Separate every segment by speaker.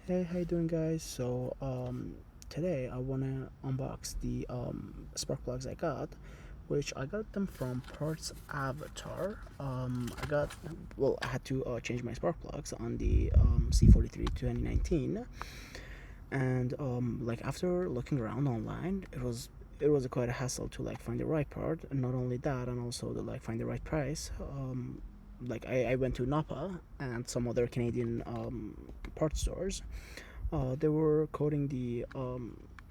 Speaker 1: Hey, how you doing, guys? Today I wanna unbox the spark plugs I got, which I got them from Parts Avatar. I had to change my spark plugs on the C43 2019, and like after looking around online, it was quite a hassle to like find the right part, and not only that, and also to like find the right price. I went to Napa and some other Canadian part stores. They were quoting the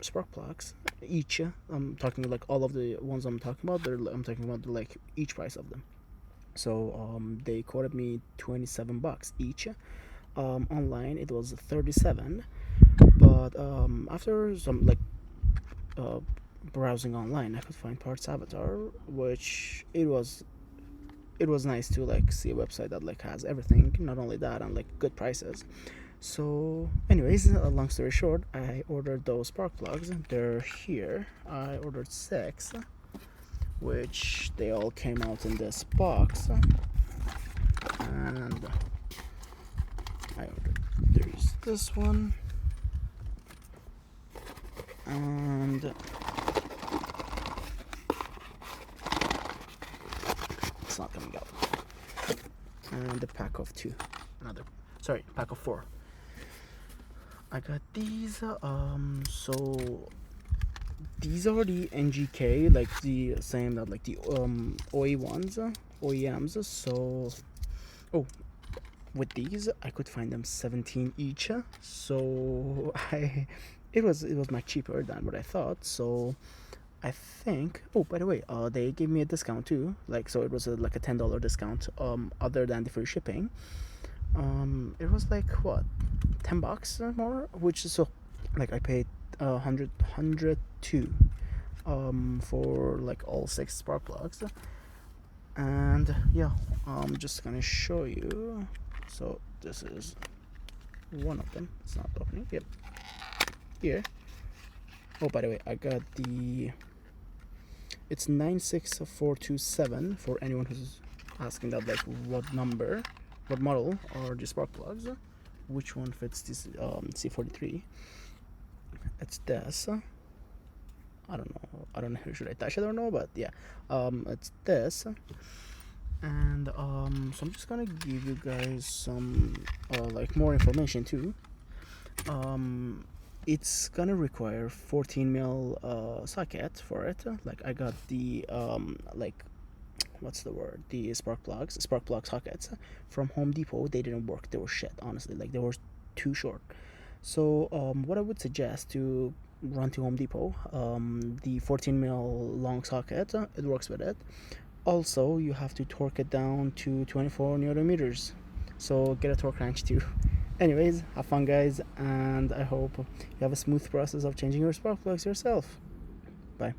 Speaker 1: spark plugs each. I'm talking like all of the ones I'm talking about. I'm talking about like each price of them. They quoted me $27 each. Online it was 37, but after some uh, browsing online, I could find Parts Avatar, which it was nice to like see a website that like has everything. Not only that, and like good prices. So, anyways, long story short, I ordered those spark plugs. They're here. I ordered six, which they all came out in this box. And I ordered. There's this one, and it's not coming out. And a pack of two. Pack of four. I got these. So these are the NGK, like the same that like the OE ones, OEMs. Oh, with these I could find them 17 each. So it was much cheaper than what I thought. So I think. Oh, by the way, they gave me a discount too. Like, so it was like a $10 discount. Other than the free shipping. It was like what, $10 more, which is so like I paid 102 for like all six spark plugs. And yeah, I'm just gonna show you. So this is one of them. It's not opening. Yep, here. Oh, by the way, I got it's 96427 for anyone who's asking that, like what number, what model are the spark plugs, which one fits this C43. It's this. I don't know, should I touch it or no, but yeah, it's this. And so I'm just gonna give you guys some like more information too. It's gonna require 14 mil socket for it. Like I got the like, what's the word, the spark plug sockets from Home Depot. They didn't work. They were shit, honestly. Like they were too short. So what I would suggest to run to Home Depot, the 14 mil long socket, it works with it. Also, you have to torque it down to 24 newton meters. So get a torque wrench too. Anyways, have fun, guys, and I hope you have a smooth process of changing your spark plugs yourself. Bye.